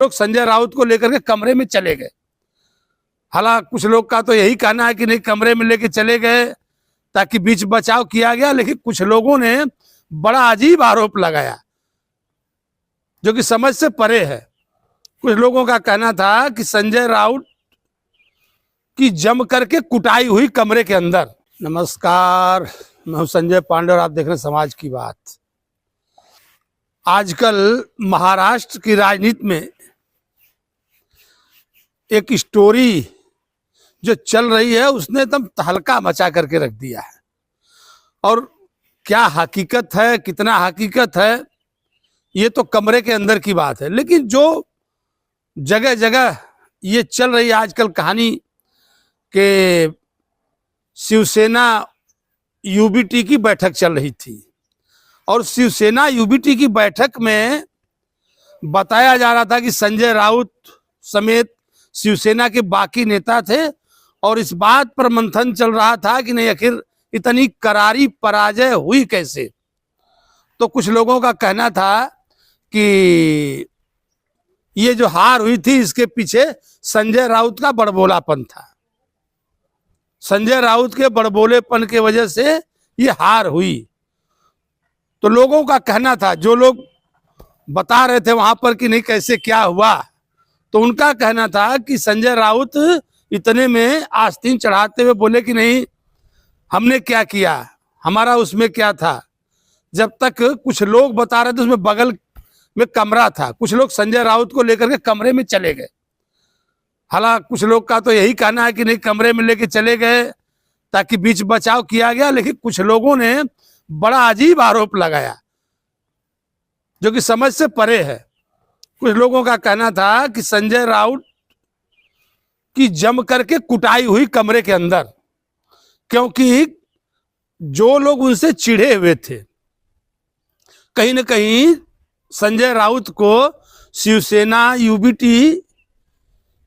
लोग संजय राउत को लेकर के कमरे में चले गए। हालांकि कुछ लोग का तो यही कहना है कि नहीं, कमरे में लेके चले गए ताकि बीच बचाव किया गया, लेकिन कुछ लोगों ने बड़ा अजीब आरोप लगाया जो कि समझ से परे है। कुछ लोगों का कहना था कि संजय राउत की जम करके कुटाई हुई कमरे के अंदर। नमस्कार, मैं हूं संजय पांडे और आप देख रहे हैं समाज की बात। आजकल महाराष्ट्र की राजनीति में एक स्टोरी जो चल रही है उसने एकदम तहलका मचा करके रख दिया है। और क्या हकीकत है, कितना हकीकत है, ये तो कमरे के अंदर की बात है। लेकिन जो जगह जगह ये चल रही है आजकल कहानी के शिवसेना यूबीटी की बैठक चल रही थी और शिवसेना यूबीटी की बैठक में बताया जा रहा था कि संजय राउत समेत शिवसेना के बाकी नेता थे और इस बात पर मंथन चल रहा था कि नहीं, आखिर इतनी करारी पराजय हुई कैसे। तो कुछ लोगों का कहना था कि ये जो हार हुई थी इसके पीछे संजय राउत का बड़बोलापन था। संजय राउत के बड़बोलेपन के वजह से ये हार हुई। तो लोगों का कहना था, जो लोग बता रहे थे वहां पर कि नहीं कैसे क्या हुआ, तो उनका कहना था कि संजय राउत इतने में आस्तीन चढ़ाते हुए बोले कि नहीं, हमने क्या किया, हमारा उसमें क्या था। जब तक कुछ लोग बता रहे थे उसमें बगल में कमरा था, कुछ लोग संजय राउत को लेकर के कमरे में चले गए। हालांकि कुछ लोग का तो यही कहना है कि नहीं, कमरे में लेके चले गए ताकि बीच बचाव किया गया, लेकिन कुछ लोगों ने बड़ा अजीब आरोप लगाया जो कि समझ से परे है। कुछ लोगों का कहना था कि संजय राउत की जम करके कुटाई हुई कमरे के अंदर, क्योंकि जो लोग उनसे चिढ़े हुए थे, कहीं ना कहीं संजय राउत को शिवसेना यूबीटी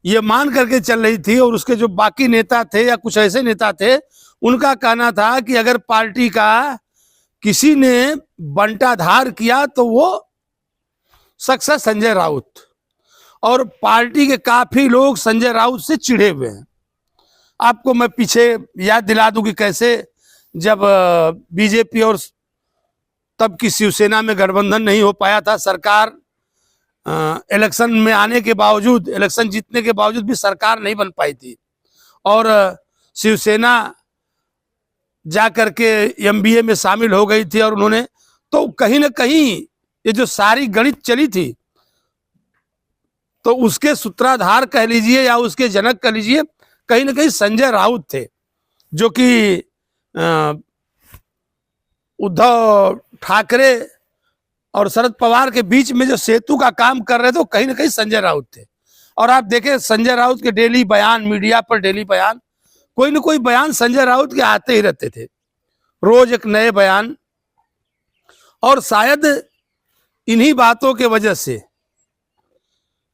ये मान करके चल रही थी और उसके जो बाकी नेता थे या कुछ ऐसे नेता थे, उनका कहना था कि अगर पार्टी का किसी ने बंटाधार किया तो वो शख्स है संजय राउत। और पार्टी के काफी लोग संजय राउत से चिढ़े हुए हैं। आपको मैं पीछे याद दिला दूं कि कैसे जब बीजेपी और तब की शिवसेना में गठबंधन नहीं हो पाया था, सरकार इलेक्शन में आने के बावजूद, इलेक्शन जीतने के बावजूद भी सरकार नहीं बन पाई थी और शिवसेना जा करके एमबीए में शामिल हो गई थी। और उन्होंने तो कहीं ना कहीं ये जो सारी गणित चली थी, तो उसके सूत्रधार कह लीजिए या उसके जनक कह लीजिए, कहीं ना कहीं संजय राउत थे, जो कि उद्धव ठाकरे और शरद पवार के बीच में जो सेतु का काम कर रहे थे, वो कहीं ना कहीं संजय राउत थे। और आप देखें संजय राउत के डेली बयान, मीडिया पर डेली बयान, कोई ना कोई बयान संजय राउत के आते ही रहते थे, रोज एक नए बयान। और शायद इन्हीं बातों के वजह से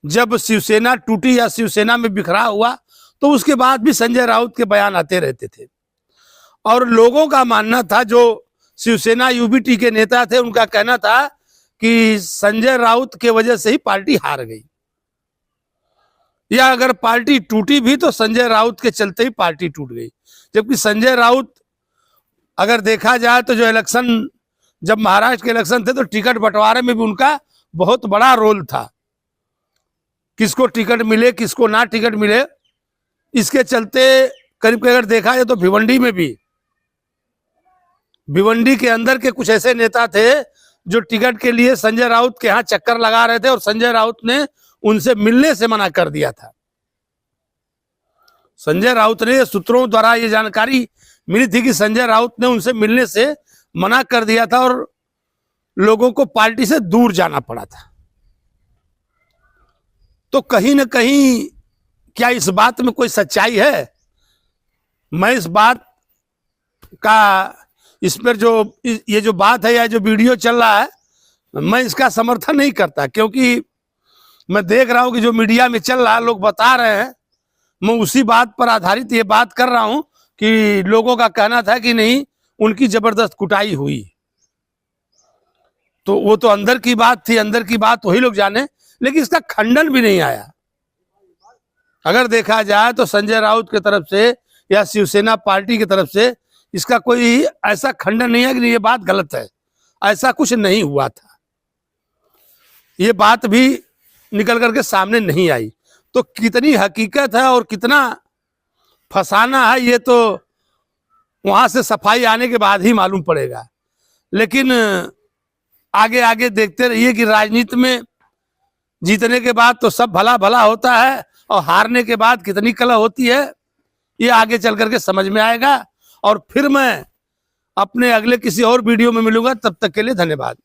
जब शिवसेना टूटी या शिवसेना में बिखरा हुआ, तो उसके बाद भी संजय राउत के बयान आते रहते थे। और लोगों का मानना था, जो शिवसेना यूबीटी के नेता थे, उनका कहना था कि संजय राउत के वजह से ही पार्टी हार गई, या अगर पार्टी टूटी भी तो संजय राउत के चलते ही पार्टी टूट गई। जबकि संजय राउत अगर देखा जाए तो जो इलेक्शन, जब महाराष्ट्र के इलेक्शन थे तो टिकट बंटवारे में भी उनका बहुत बड़ा रोल था। किसको टिकट मिले किसको ना टिकट मिले, इसके चलते करीब अगर देखा जाए तो भिवंडी के अंदर के कुछ ऐसे नेता थे जो टिकट के लिए संजय राउत के यहाँ चक्कर लगा रहे थे और संजय राउत ने उनसे मिलने से मना कर दिया था। संजय राउत ने, सूत्रों द्वारा ये जानकारी मिली थी कि संजय राउत ने उनसे मिलने से मना कर दिया था और लोगों को पार्टी से दूर जाना पड़ा था। तो कहीं ना कहीं क्या इस बात में कोई सच्चाई है? मैं इस बात का, इस पर जो ये जो बात है या जो वीडियो चल रहा है, मैं इसका समर्थन नहीं करता, क्योंकि मैं देख रहा हूं कि जो मीडिया में चल रहा है, लोग बता रहे हैं, मैं उसी बात पर आधारित ये बात कर रहा हूं कि लोगों का कहना था कि नहीं, उनकी जबरदस्त कुटाई हुई। तो वो तो अंदर की बात थी, अंदर की बात वही लोग जाने। लेकिन इसका खंडन भी नहीं आया। अगर देखा जाए तो संजय राउत की तरफ से या शिवसेना पार्टी की तरफ से इसका कोई ऐसा खंडन नहीं है कि ये बात गलत है, ऐसा कुछ नहीं हुआ था। ये बात भी निकल करके सामने नहीं आई। तो कितनी हकीकत है और कितना फसाना है ये तो वहां से सफाई आने के बाद ही मालूम पड़ेगा। लेकिन आगे आगे देखते रहिए कि राजनीति में जीतने के बाद तो सब भला भला होता है और हारने के बाद कितनी कला होती है ये आगे चल करके समझ में आएगा। और फिर मैं अपने अगले किसी और वीडियो में मिलूंगा, तब तक के लिए धन्यवाद।